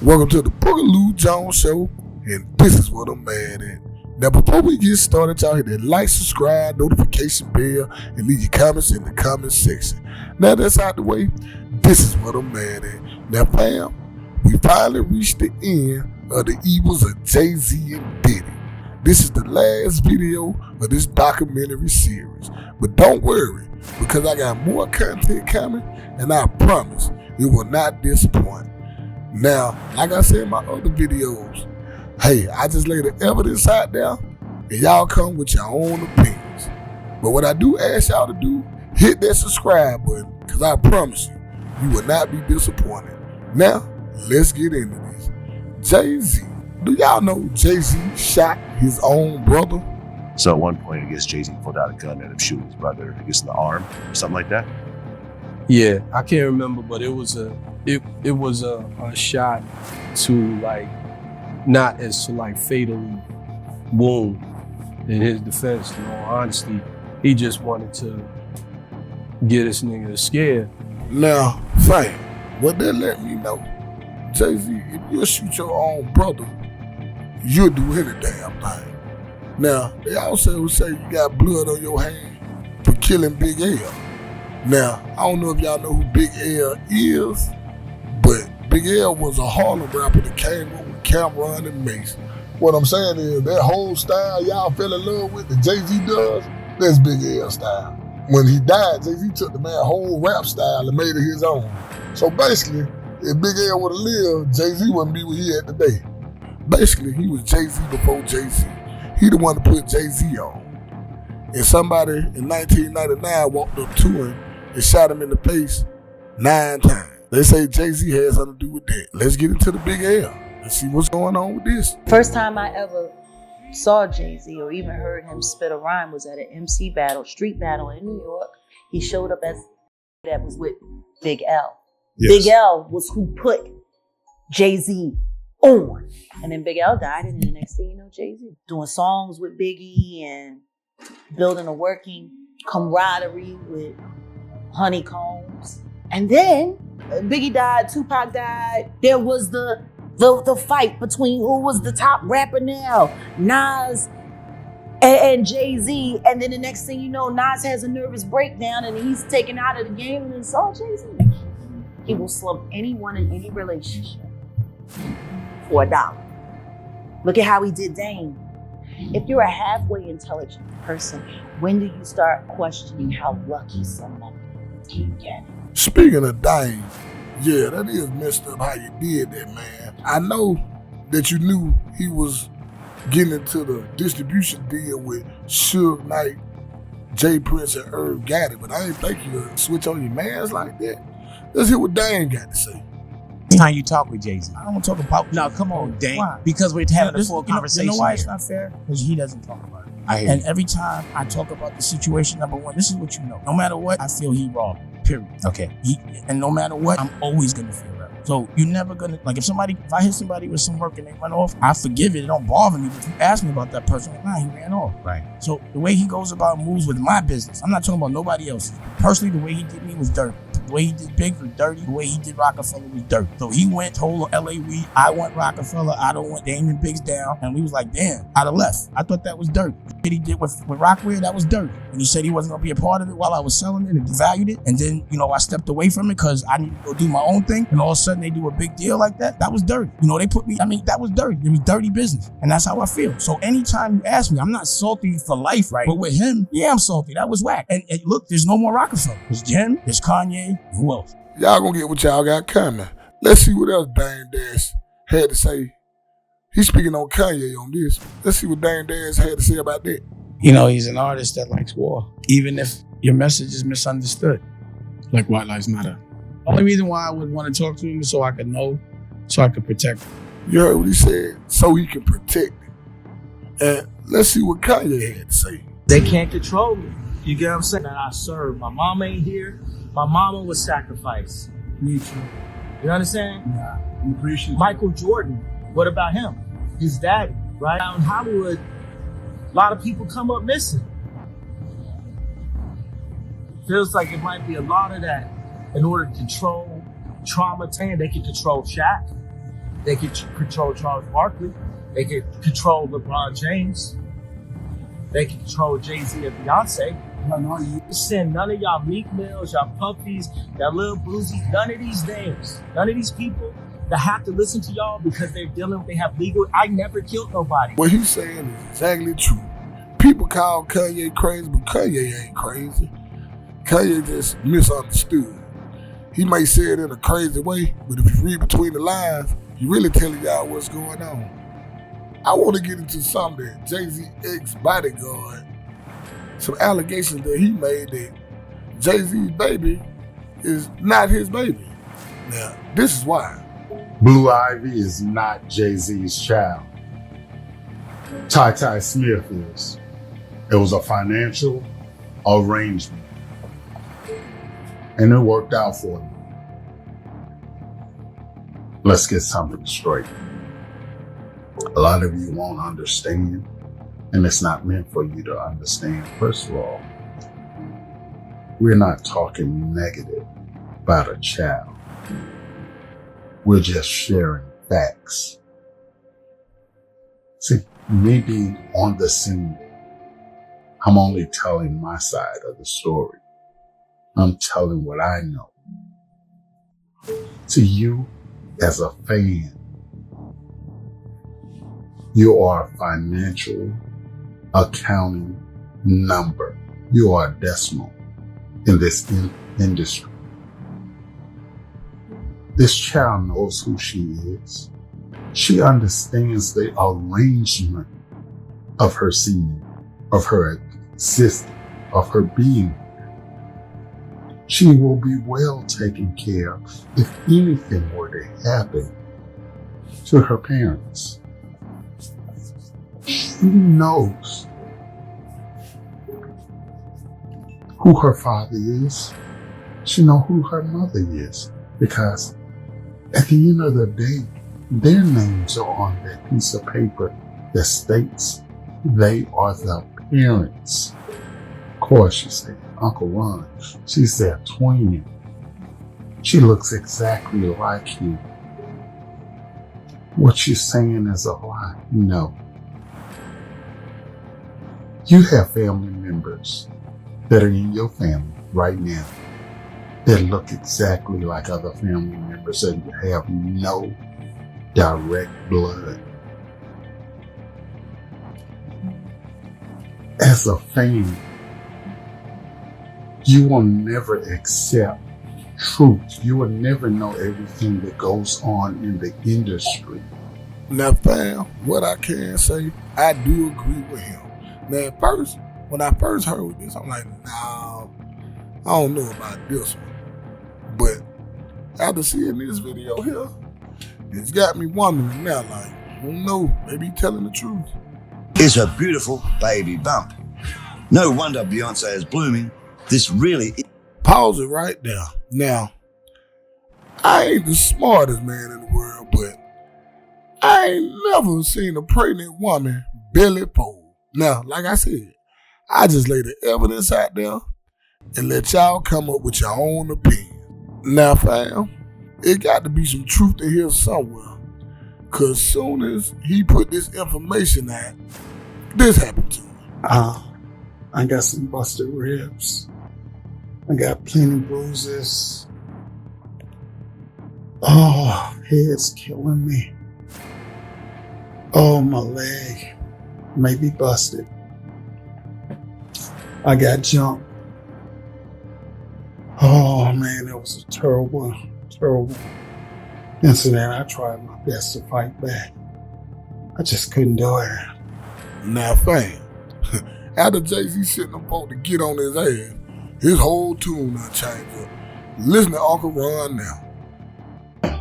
Welcome to the Boogaloo Jones Show, and this is what I'm mad at. Now, before we get started, y'all hit that like, subscribe, notification bell, and leave your comments in the comment section. Now that's out the way, this is what I'm mad at. Now, fam, we finally reached the end of the evils of Jay-Z and Diddy. This is the last video of this documentary series. But don't worry, because I got more content coming, and I promise it will not disappoint. Now, like I said in my other videos, hey, I just lay the evidence out there, and y'all come with your own opinions. But what I do ask y'all to do, hit that subscribe button, because I promise you, you will not be disappointed. Now, let's get into this. Jay-Z. Do y'all know Jay-Z shot his own brother? So at one point, I guess Jay-Z pulled out a gun and ended up shooting his brother, I guess in the arm or something like that. Yeah, I can't remember, but it was a shot to not as to fatally wound. In his defense, in all honesty, he just wanted to get this nigga scared. Now, fam, what that let me know, Jay-Z, if you shoot your own brother, you'll do any damn thing. Now, they also say you got blood on your hand for killing Big L. Now, I don't know if y'all know who Big L is, but Big L was a Harlem rapper that came up with Cameron and Mace. What I'm saying is that whole style y'all fell in love with that Jay-Z does, that's Big L style. When he died, Jay-Z took the man's whole rap style and made it his own. So basically, if Big L would have lived, Jay-Z wouldn't be what he is today. Basically, he was Jay-Z before Jay-Z. He the one to put Jay-Z on. And somebody in 1999 walked up to him and shot him in the face 9 times. They say Jay-Z has something to do with that. Let's get into the Big L. Let's see what's going on with this. First time I ever saw Jay-Z or even heard him spit a rhyme was at an MC battle, street battle in New York. He showed up as that was with Big L. Yes. Big L was who put Jay-Z on. And then Big L died, and then the next thing you know, Jay-Z doing songs with Biggie and building a working camaraderie with Honeycombs. And then Biggie died, Tupac died. There was the fight between who was the top rapper now, Nas and Jay-Z. And then the next thing you know, Nas has a nervous breakdown and he's taken out of the game, and it's all Jay-Z. He will slump anyone in any relationship for $1. Look at how he did Dame. If you're a halfway intelligent person, when do you start questioning how lucky someone can get? Speaking of Dame, yeah, that is messed up how you did that, man. I know that you knew he was getting into the distribution deal with Suge Knight, Jay Prince, and Irv Gotti, but I didn't think you would switch on your mans like that. Let's hear what Dame got to say. How you talk with Jay-Z? I don't want to talk about. No, come on, Dame. Why? Because we're having a full conversation. You know why here. it's not fair? Because he doesn't talk about it. I hear And you. every time I talk about the situation, number one, this is what you know. No matter what, I feel he wrong. Period. Okay. And no matter what, I'm always gonna feel that. So you're never gonna if I hit somebody with some work and they run off, I forgive it. It don't bother me. But if you ask me about that person, he ran off. Right. So the way he goes about moves with my business, I'm not talking about nobody else's. Personally, the way he did me was dirty. The way he did Big was dirty. The way he did Rockefeller was dirty. So he went, told LA we, I want Rockefeller, I don't want Damon Biggs down. And we was like, damn, I'd have left. I thought that was dirt. What he did with Rockwell, that was dirt. And he said he wasn't gonna be a part of it while I was selling it and devalued it. And then, I stepped away from it because I needed to go do my own thing. And all of a sudden they do a big deal like that. That was dirty. They put me, that was dirty. It was dirty business. And that's how I feel. So anytime you ask me, I'm not salty for life, right? But with him, yeah, I'm salty. That was whack. And look, there's no more Rockefeller. There's Jim, there's Kanye, who else? Y'all gonna get what y'all got coming. Let's see what else Dame Dash had to say. He's speaking on Kanye on this. Let's see what Dame Dash had to say about that. He's an artist that likes war, even if your message is misunderstood, like White Lives Matter. Only reason why I would want to talk to him is so I could know, so I could protect him. You heard what he said? So he can protect it. And let's see what Kanye had to say. They can't control me. You get what I'm saying? That I serve. My mom ain't here. My mama was sacrificed. Me too. You understand? Yeah, we appreciate Michael Jordan, what about him? His daddy, right? Now in Hollywood, a lot of people come up missing. Feels like it might be a lot of that in order to control trauma. They can control Shaq. They could control Charles Barkley. They could control LeBron James. They could control Jay-Z and Beyonce. No, you Send none of y'all Meek Mills, y'all Puffies, y'all Lil Boozies, none of these names, none of these people that have to listen to y'all because they have legal. I never killed nobody. What he's saying is exactly true. People call Kanye crazy, but Kanye ain't crazy. Kanye just misunderstood. He may say it in a crazy way, but if you read between the lines, he really telling y'all what's going on. I want to get into something that Jay-Z ex-bodyguard, some allegations that he made that Jay-Z's baby is not his baby. Now, this is why. Blue Ivy is not Jay-Z's child. Ty Smith is. It was a financial arrangement. And it worked out for them. Let's get something straight. A lot of you won't understand, and it's not meant for you to understand. First of all, we're not talking negative about a child. We're just sharing facts. See, me being on the scene, I'm only telling my side of the story. I'm telling what I know. To you, as a fan, you are a financial accounting number. You are a decimal in this industry. This child knows who she is. She understands the arrangement of her seeing, of her existing, of her being. She will be well taken care of if anything were to happen to her parents. She knows who her father is. She knows who her mother is, because at the end of the day, their names are on that piece of paper that states they are the parents. Of course, she said, Uncle Ron, she's their twin. She looks exactly like you. What you're saying is a lie. No. You have family members that are in your family right now that look exactly like other family members and have no direct blood. As a fan, you will never accept truth. You will never know everything that goes on in the industry. Now, fam, what I can say, I do agree with him. Now, at first, when I first heard this, I'm like, nah, I don't know about this one. But after seeing this video here, it's got me wondering now, like, I don't know, maybe he telling the truth. It's a beautiful baby bump. No wonder Beyonce is blooming. This really is. Pause it right there. Now, I ain't the smartest man in the world, but I ain't never seen a pregnant woman belly fold. Now, like I said, I just lay the evidence out there and let y'all come up with your own opinion. Now, fam, it got to be some truth in here somewhere, because soon as he put this information out, this happened to him. I got some busted ribs. I got plenty bruises. Oh, head's killing me. Oh, my leg may be busted. I got jumped. Oh man, it was a terrible incident. I tried my best to fight back. I just couldn't do it. Now, fam, after Jay-Z sitting up to get on his ass, his whole tune done changed up. Listen to Uncle Ron now.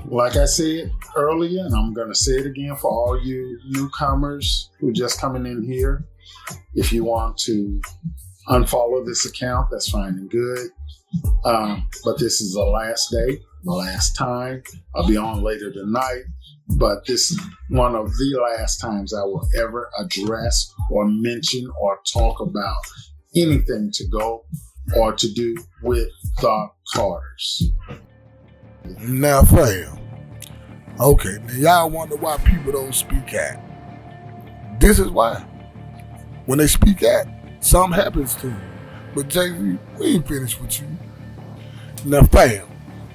Like I said earlier, and I'm going to say it again for all you newcomers who just coming in here, if you want to unfollow this account, that's fine and good. But this is the last day, the last time. I'll be on later tonight, but this is one of the last times I will ever address or mention or talk about anything to go or to do with the Carters. Now, fam, Okay, now y'all wonder why people don't speak out. This is why. When they speak out, something happens to them. But Jay-Z, we ain't finished with you. Now fam,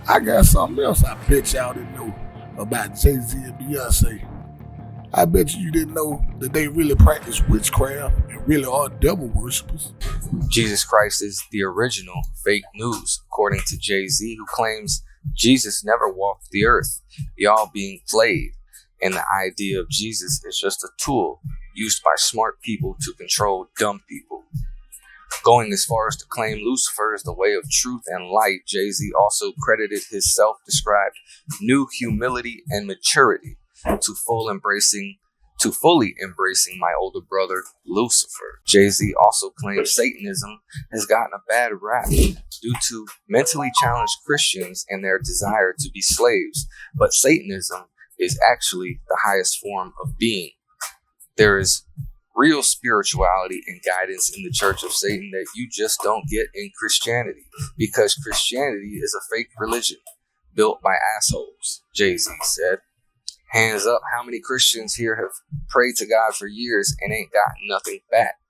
I got something else I bet y'all didn't know about Jay-Z and Beyonce. I bet you didn't know that they really practice witchcraft and really are devil worshippers. Jesus Christ is the original fake news, according to Jay-Z, who claims Jesus never walked the earth. Y'all being played, and the idea of Jesus is just a tool used by smart people to control dumb people. Going as far as to claim Lucifer is the way of truth and light, Jay-Z also credited his self-described new humility and maturity to fully embracing my older brother, Lucifer. Jay-Z also claims Satanism has gotten a bad rap due to mentally challenged Christians and their desire to be slaves, but Satanism is actually the highest form of being. There is real spirituality and guidance in the Church of Satan that you just don't get in Christianity, because Christianity is a fake religion built by assholes, Jay-Z said. Hands up, how many Christians here have prayed to God for years and ain't got nothing back?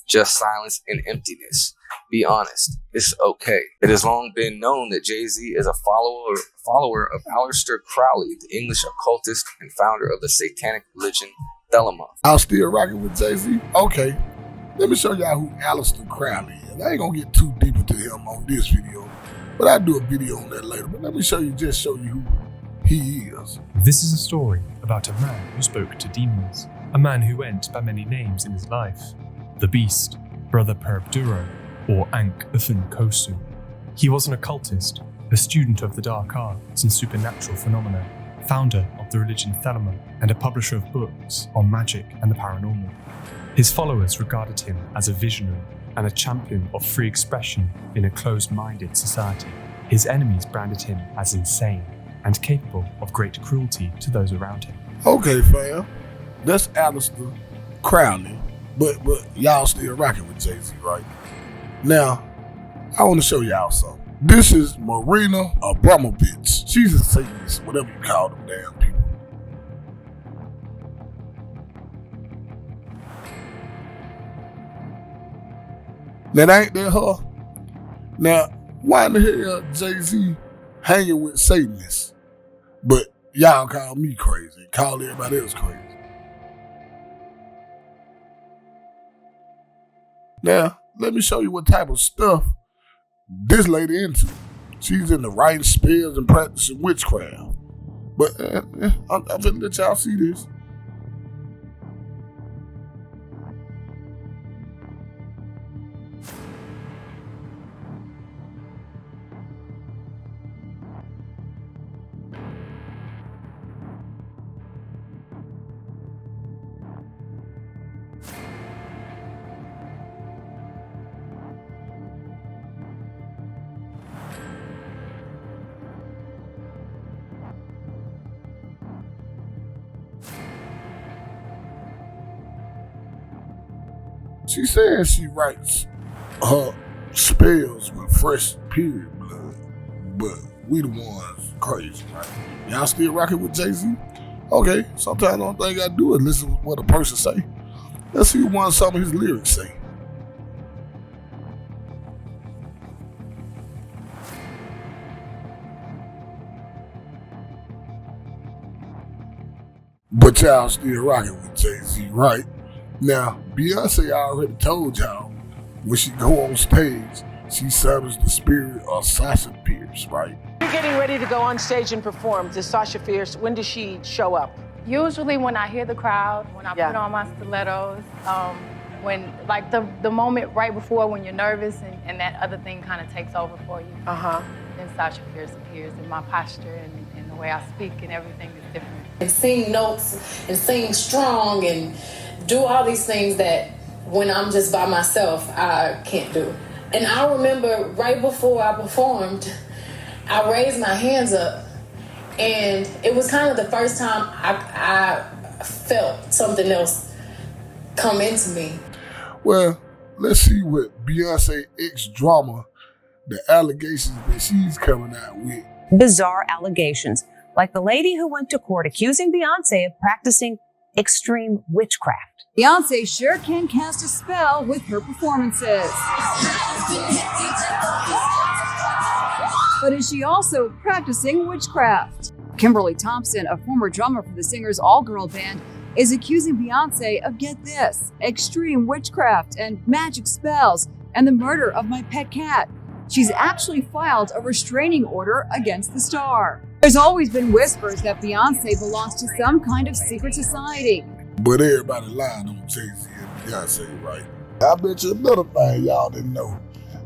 Just silence and emptiness. Be honest, it's okay. It has long been known that Jay-Z is a follower of Aleister Crowley, the English occultist and founder of the satanic religion Thelema. I'll still rocking with Jay-Z? Okay, let me show y'all who Aleister Crowley is. I ain't gonna get too deep into him on this video, but I'll do a video on that later. But let me show you who he is. This is a story about a man who spoke to demons, a man who went by many names in his life. The Beast, Brother Perabduro, or Ankh-Uthun Kosu. He was an occultist, a student of the dark arts and supernatural phenomena, founder of the religion Thelema, and a publisher of books on magic and the paranormal. His followers regarded him as a visionary and a champion of free expression in a closed-minded society. His enemies branded him as insane and capable of great cruelty to those around him. Okay, fam, that's Aleister Crowley, but y'all still rocking with Jay-Z, right? Now, I want to show y'all something. This is Marina Abramovich. She's a Satanist, whatever you call them damn people. Now, ain't that her? Now, why in the hell Jay-Z hanging with Satanists? But y'all call me crazy, call everybody else crazy. Now, let me show you what type of stuff this lady into. She's into writing spells and practicing witchcraft. But I'm gonna let y'all see this. She says she writes her spells with fresh period blood, but we the ones crazy, right? Y'all still rocking with Jay-Z? Okay, sometimes the only thing I do is listen to what a person say. Let's see what some of his lyrics say. But y'all still rocking with Jay-Z, right? Now, Beyonce already told y'all when she go on stage, she summons the spirit of Sasha Fierce, right? You're getting ready to go on stage and perform. Does Sasha Fierce, when does she show up? Usually when I hear the crowd, when I put on my stilettos, when like the moment right before when you're nervous and that other thing kind of takes over for you. Then Sasha Fierce appears and my posture and the way I speak and everything is different. And sing notes and sing strong and do all these things that when I'm just by myself, I can't do. And I remember right before I performed, I raised my hands up and it was kind of the first time I felt something else come into me. Well, let's see what Beyonce X drama, the allegations that she's coming out with. Bizarre allegations like the lady who went to court accusing Beyonce of practicing extreme witchcraft. Beyonce sure can cast a spell with her performances. But is she also practicing witchcraft? Kimberly Thompson, a former drummer for the singer's all-girl band, is accusing Beyonce of, get this, extreme witchcraft and magic spells and the murder of my pet cat. She's actually filed a restraining order against the star. There's always been whispers that Beyonce belongs to some kind of secret society. But everybody lying on Jay-Z and Beyonce, right? I bet you another thing y'all didn't know.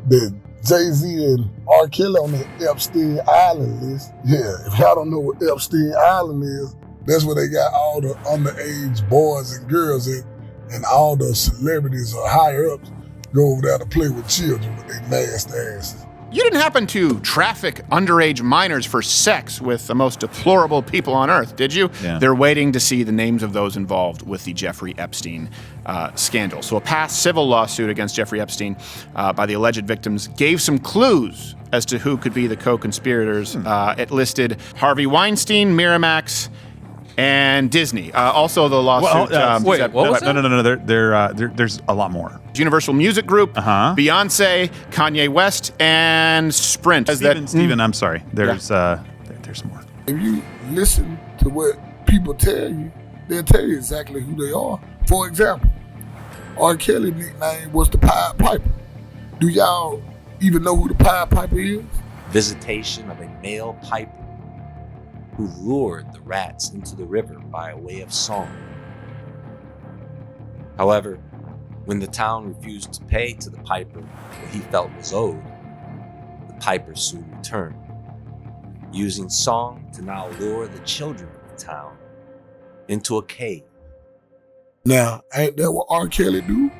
That Jay-Z and R. Kelly on the Epstein Island list. Yeah, if y'all don't know what Epstein Island is, that's where they got all the underage boys and girls in, and all the celebrities or higher ups go over there to play with children with their nasty asses. You didn't happen to traffic underage minors for sex with the most deplorable people on earth, did you? Yeah. They're waiting to see the names of those involved with the Jeffrey Epstein scandal. So a past civil lawsuit against Jeffrey Epstein by the alleged victims gave some clues as to who could be the co-conspirators. It listed Harvey Weinstein, Miramax, and Disney. Also the lawsuit... Wait, what was that? No. There's a lot more. Universal Music Group, Beyonce, Kanye West, and Sprint. Steven, I'm sorry. There's more. If you listen to what people tell you, they'll tell you exactly who they are. For example, R. Kelly's nickname was the Pied Piper. Do y'all even know who the Pied Piper is? Visitation of a male piper who lured the rats into the river by way of song. However, when the town refused to pay to the piper what he felt was owed, the piper soon returned, using song to now lure the children of the town into a cave. Now, ain't that what R. Kelly do?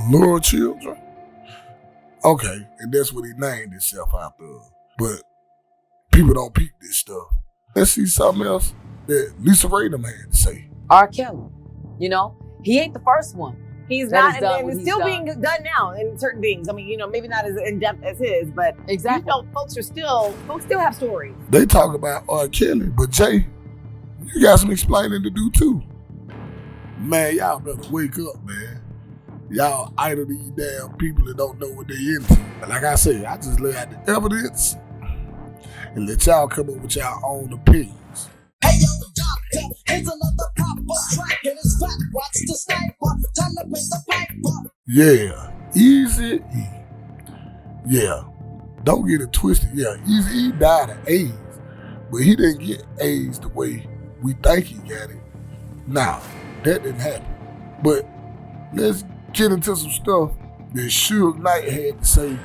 Lure children? Okay, and that's what he named himself after. But people don't peep this stuff. Let's see something else that Lisa Ray them had to say. R. Kelly, he ain't the first one. He's that not, and it's still being done now in certain things. I mean, maybe not as in depth as his, but exactly. Folks still have stories. They talk about R. Kelly, but Jay, you got some explaining to do too. Man, y'all better wake up, man. Y'all idle these damn people that don't know what they into. But like I say, I just lay out the evidence and let y'all come up with y'all own opinions. Hey, yo, doctor, here's another proper track and it's fat. Watch the sniper, time to pay the piper. Yeah, Easy E. Yeah, don't get it twisted. Yeah, Easy E died of AIDS, but he didn't get AIDS the way we think he got it. Nah, that didn't happen. But let's get into some stuff that Suge Knight had to say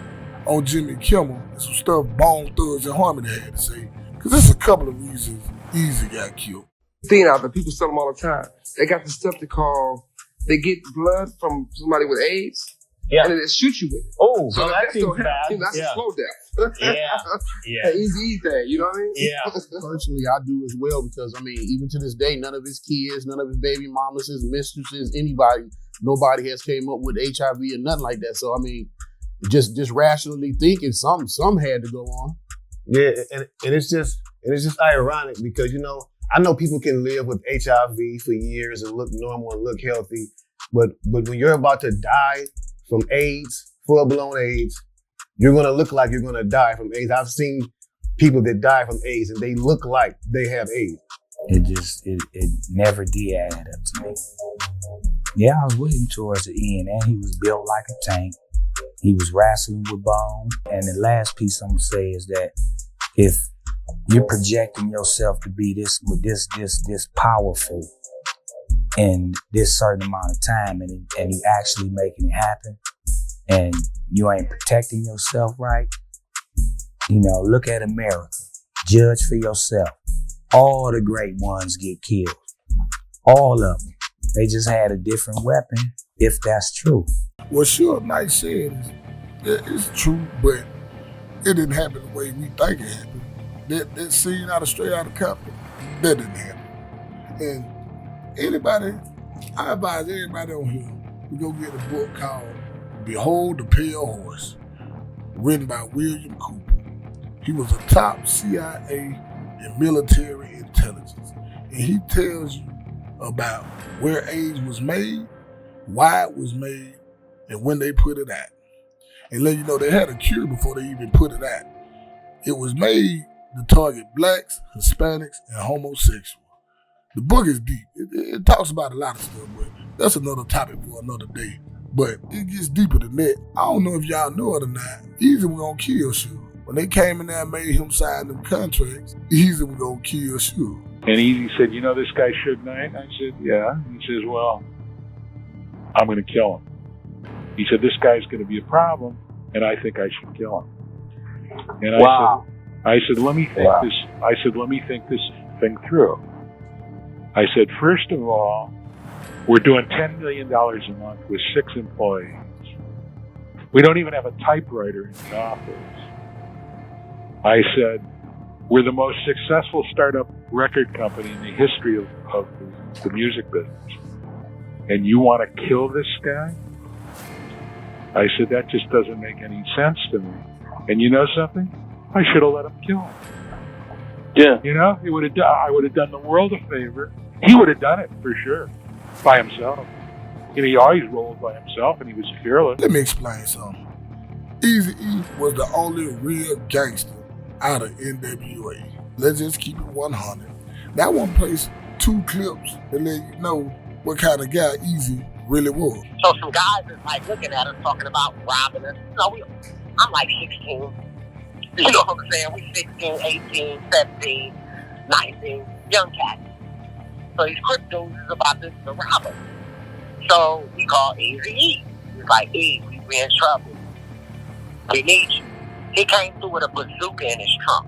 on Jimmy Kimmel and some stuff Bone Thugs and Harmony had to say. Because there's a couple of reasons Easy got killed. Seen out there, people sell them all the time. They got this stuff they get blood from somebody with AIDS, and then they shoot you with it. Oh, so that seems bad. That's a slow death. Yeah. An easy thing, you know what I mean? Yeah. Personally, I do as well because, even to this day, none of his kids, none of his baby mamas, his mistresses, nobody has came up with HIV or nothing like that. So, just rationally thinking, some had to go on. Yeah, and it's just ironic because I know people can live with HIV for years and look normal and look healthy, but when you're about to die from AIDS, full-blown AIDS, you're gonna look like you're gonna die from AIDS. I've seen people that die from AIDS and they look like they have AIDS. It never did add up to me. Yeah, I was with him towards the end, and he was built like a tank. He was wrestling with bone. And the last piece I'm gonna say is that if you're projecting yourself to be this powerful in this certain amount of time, and you actually making it happen, and you ain't protecting yourself right, look at America. Judge for yourself. All the great ones get killed. All of them. They just had a different weapon, if that's true. What Suge Knight said is true, but it didn't happen the way we think it happened. That scene straight out of Compton, that didn't happen. And I advise everybody on here to go get a book called Behold the Pale Horse, written by William Cooper. He was a top CIA in military intelligence. And he tells you about where AIDS was made, why it was made, and when they put it out. And let you know they had a cure before they even put it out. It was made to target blacks, Hispanics, and homosexuals. The book is deep. It talks about a lot of stuff, but that's another topic for another day. But it gets deeper than that. I don't know if y'all know it or not. Easy was gonna kill Suge. When they came in there and made him sign them contracts, Easy was gonna kill Suge. And Easy said, you know this guy Suge Knight? I said, yeah. He says, well, I'm gonna kill him. He said, this guy's gonna be a problem, and I think I should kill him. And I said, let me think this. I said, let me think this thing through. I said, first of all, we're doing $10 million a month with 6 employees. We don't even have a typewriter in the office. I said, we're the most successful startup record company in the history of the music business. And you want to kill this guy? I said, that just doesn't make any sense to me. And you know something? I should have let him kill him. Yeah. You know, I would have done the world a favor. He would have done it for sure, by himself. You know, he always rolled by himself, and he was fearless. Let me explain something. Eazy-E was the only real gangster out of NWA. Let's just keep it 100. Now I want to place 2 clips to let you know what kind of guy Eazy really was. So some guys is like looking at us, talking about robbing us. You know, I'm like 16. You know what I'm saying? We 16, 18, 17, 19, young cats. So these cryptos is about to rob us. So we call Eazy-E. He's like, E, we in trouble. We need you. He came through with a bazooka in his trunk.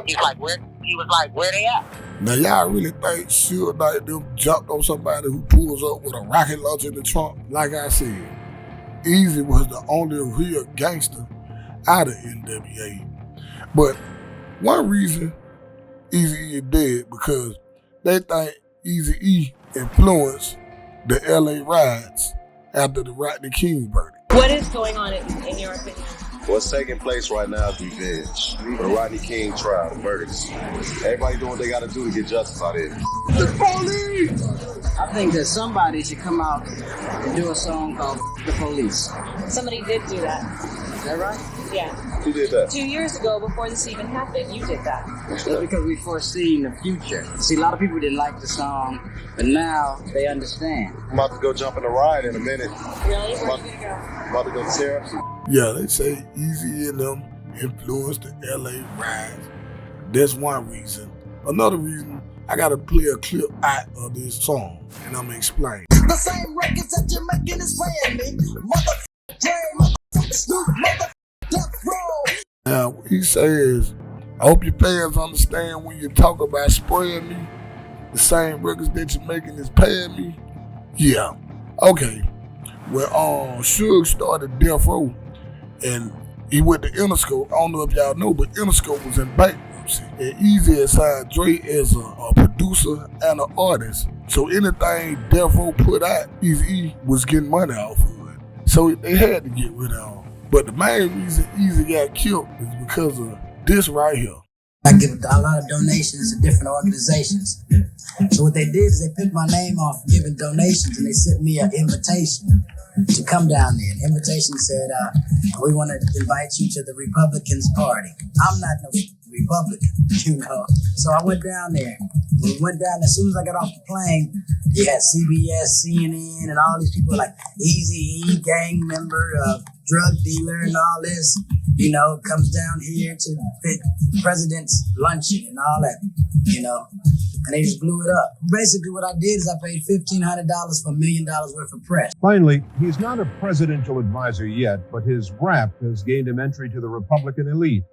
He was like, where they at? Now y'all really think Suge Knight them jumped on somebody who pulls up with a rocket launcher in the trunk? Like I said, Eazy was the only real gangster out of NWA. But one reason Eazy-E is dead because they think Eazy-E influenced the LA riots after the Rodney King verdict. What is going on in your opinion? What's taking place right now is revenge. The Rodney King trial, the verdicts. Everybody doing what they got to do to get justice out here. The police! I think that somebody should come out and do a song called The Police. Somebody did do that. Is that right? Yeah. Who did that? 2 years ago, before this even happened, you did that. That's because we foreseen the future. See, a lot of people didn't like the song, but now they understand. I'm about to go jump in the ride in a minute. Really? Where are you going to go? I'm about to go tear up some. Yeah, they say Eazy and them influenced the LA riots. That's one reason. Another reason, I gotta play a clip out of this song, and I'm gonna explain. The same records that you're making is paying me. Motherfucker Dre, motherfucker Snoop, motherfucker Death Row. Now, what he says, I hope your fans understand when you talk about spraying me, the same records that you're making is paying me. Yeah, okay. When Suge started Death Row, and he went to Interscope. I don't know if y'all know, but Interscope was in bankruptcy. And Eazy had signed Dre as a producer and an artist. So anything Death Row put out, Eazy was getting money off of it. So they had to get rid of him. But the main reason Eazy got killed is because of this right here. I give a lot of donations to different organizations. So what they did is they picked my name off giving donations, and they sent me an invitation to come down there. The invitation said, we want to invite you to the Republicans Party. I'm not no Republican, you know. So I went down there. We went down, as soon as I got off the plane, you had CBS, CNN, and all these people like Eazy-E, gang member, drug dealer, and all this, you know, comes down here to the president's luncheon and all that, you know. And they just blew it up. Basically, what I did is I paid $1,500 for $1 million worth of press. Finally, he's not a presidential advisor yet, but his rap has gained him entry to the Republican elite.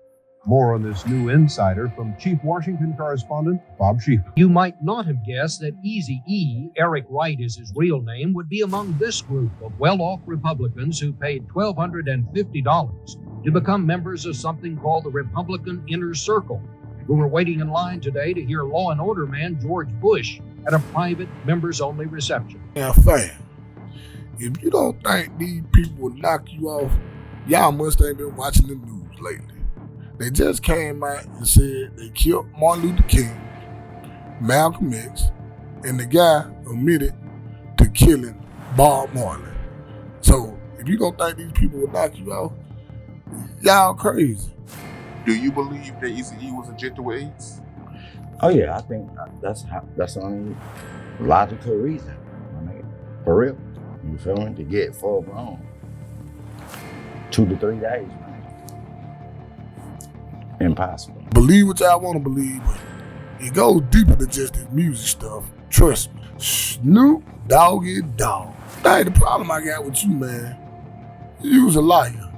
More on this new insider from Chief Washington correspondent Bob Schieffer. You might not have guessed that Eazy-E, Eric Wright is his real name, would be among this group of well-off Republicans who paid $1,250 to become members of something called the Republican Inner Circle, who were waiting in line today to hear Law and Order man George Bush at a private members-only reception. Now, fam, if you don't think these people will knock you off, y'all must ain't been watching the news lately. They just came out and said they killed Martin Luther King, Malcolm X, and the guy admitted to killing Bob Marley. So if you don't think these people will knock you out, y'all crazy. Do you believe that Eazy-E was injected with AIDS? Oh yeah, I think that's the only logical reason. I mean, for real. You feel me? To get full blown. 2 to 3 days, man. Impossible. Believe what y'all want to believe, but it goes deeper than just this music stuff. Trust me. Snoop Doggy Dogg. That ain't the problem I got with you, man. You was a liar.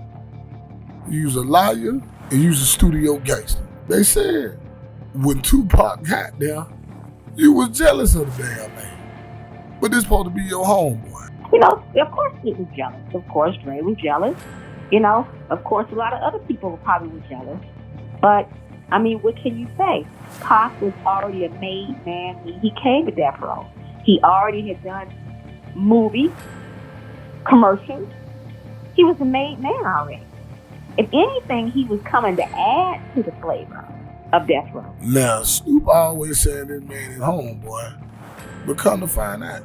You was a liar and you was a studio gangster. They said when Tupac got there, you was jealous of the damn man. But this supposed to be your homeboy. You know, of course he was jealous. Of course Dre was jealous. You know, of course a lot of other people probably were jealous. But, I mean, what can you say? Pac was already a made man when he came to Death Row. He already had done movies, commercials. He was a made man already. If anything, he was coming to add to the flavor of Death Row. Now, Snoop always said this man is homeboy. But come to find out,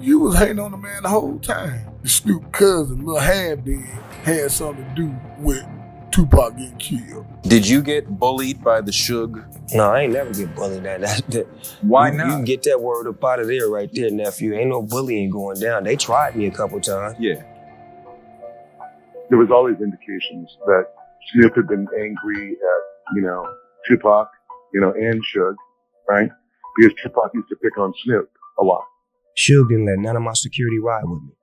you was hating on the man the whole time. Snoop cousin, Lil Half-Dead, had something to do with Tupac getting killed. Did you get bullied by the Suge? No, I ain't never get bullied. Why you, not? You can get that word up out of there right there, nephew. Ain't no bullying going down. They tried me a couple times. Yeah. There was always indications that Snoop had been angry at, Tupac, and Suge, right? Because Tupac used to pick on Snoop a lot. Suge didn't let none of my security ride with me.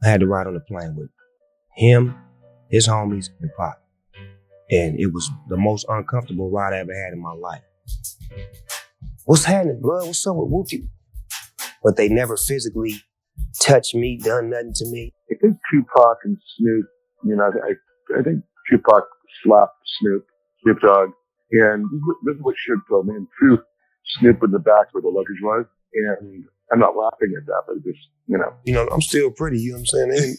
I had to ride on the plane with him, his homies, and Pac. And it was the most uncomfortable ride I ever had in my life. What's happening, blood? What's up with Wookie? But they never physically touched me, done nothing to me. I think Tupac and Snoop, I think Tupac slapped Snoop Dogg, and this is what Suge told me, and threw Snoop in the back where the luggage was, and I'm not laughing at that, but it just, I'm still pretty, you know what I'm saying?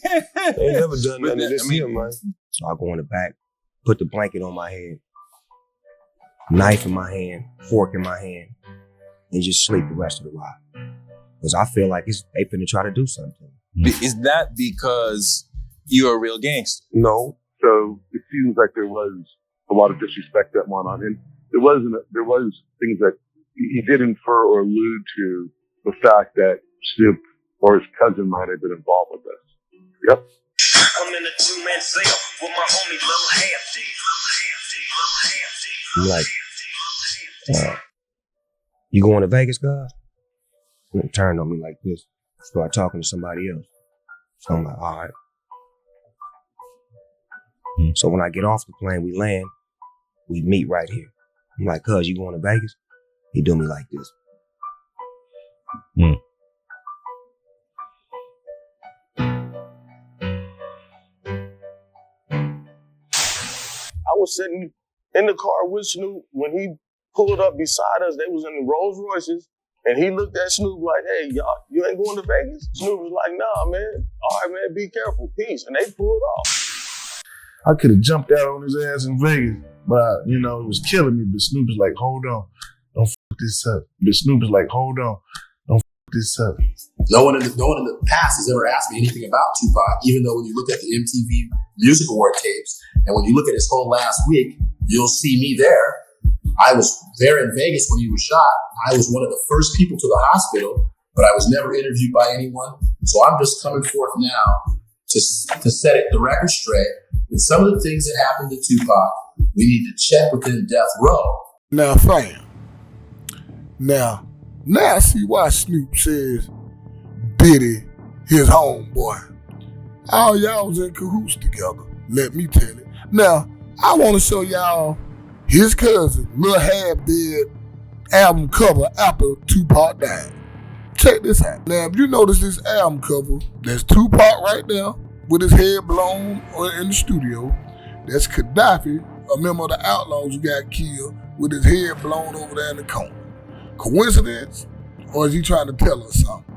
They ain't never done nothing to this here, man. So I go in the back, put the blanket on my head, knife in my hand, fork in my hand, and just sleep the rest of the ride. Because I feel like they finna try to do something. Is that because you're a real gangster? No. So it seems like there was a lot of disrespect that went on. And there was things that he did infer or allude to the fact that Snoop or his cousin might have been involved with this. Yep. I'm in a two-man cell with my homie Lil Half-Dead. I'm like, you going to Vegas, guys? And it turned on me like this. Start talking to somebody else. So I'm like, all right. So when I get off the plane, we land, we meet right here. I'm like, cuz, you going to Vegas? He do me like this. I was sitting in the car with Snoop when he pulled up beside us. They was in the Rolls Royces, and he looked at Snoop like, "Hey, y'all, you ain't going to Vegas?" Snoop was like, "Nah, man. All right, man, be careful, peace." And they pulled off. I could have jumped out on his ass in Vegas, but it was killing me. But Snoop was like, "Hold on, don't fuck this up." But Snoop was like, "Hold on, don't fuck this up." No one in the past has ever asked me anything about Tupac, even though when you look at the MTV Music Award tapes, and when you look at his whole last week, you'll see me there. I was there in Vegas when he was shot. I was one of the first people to the hospital, but I was never interviewed by anyone. So I'm just coming forth now to set the record straight. And some of the things that happened to Tupac, we need to check within Death Row. Now, fam. Now I see why Snoop says Diddy his homeboy. All y'all was in cahoots together, let me tell it. Now, I want to show y'all his cousin, Lil Half-Dead album cover after Tupac died. Check this out. Now, if you notice this album cover, there's Tupac right there with his head blown in the studio. That's Gaddafi, a member of the Outlaws who got killed, with his head blown over there in the corner. Coincidence? Or is he trying to tell us something?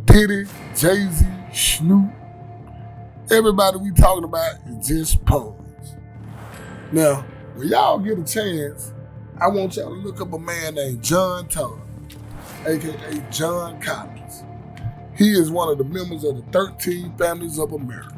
Diddy, Jay-Z, Snoop, everybody we talking about is just pose. Now, When y'all get a chance, I want y'all to look up a man named John Todd, aka John Collins. He is one of the members of the 13 Families of America.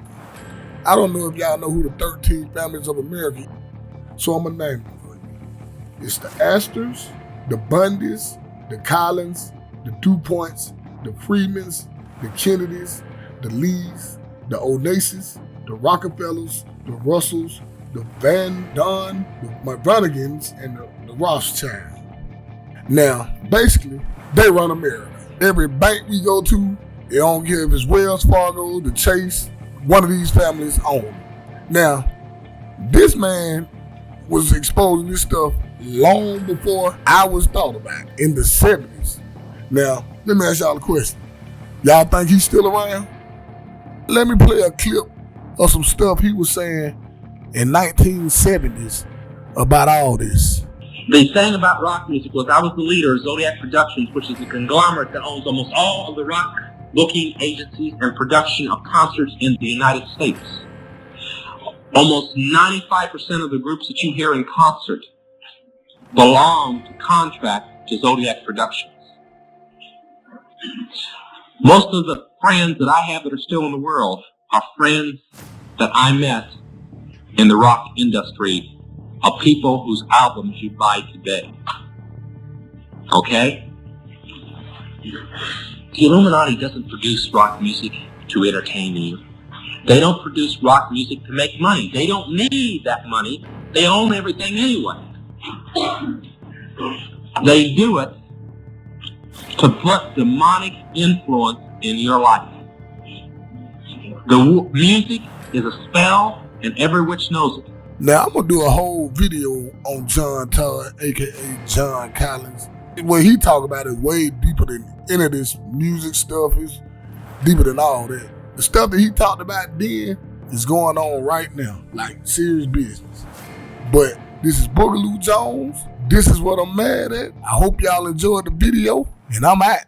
I don't know if y'all know who the 13 Families of America is, so I'm gonna name them for you. It's the Astors, the Bundys, the Collins, the DuPonts, the Freemans, the Kennedys, the Lees, the Onassis, the Rockefellers, the Russells, the Van Don, the McVonagans, and the Rothschilds. Now, basically, they run America. Every bank we go to, they don't care if it's Wells Fargo, the Chase, one of these families own it. Now, this man was exposing this stuff long before I was thought about it, in the 70s. Now, let me ask y'all a question. Y'all think he's still around? Let me play a clip of some stuff he was saying in 1970s about all this. The thing about rock music was I was the leader of Zodiac Productions, which is a conglomerate that owns almost all of the rock booking agencies and production of concerts in the United States. Almost 95% of the groups that you hear in concert belong to contract to Zodiac Productions. Most of the friends that I have that are still in the world are friends that I met in the rock industry of people whose albums you buy today. Okay? The Illuminati doesn't produce rock music to entertain you. They don't produce rock music to make money. They don't need that money. They own everything anyway. They do it to put demonic influence in your life. The music is a spell, and every witch knows it. Now, I'm going to do a whole video on John Todd, a.k.a. John Collins. What he talk about is way deeper than any of this music stuff. It's deeper than all that. The stuff that he talked about then is going on right now, like serious business. But this is Boogaloo Jones. This is what I'm mad at. I hope y'all enjoyed the video, and I'm out.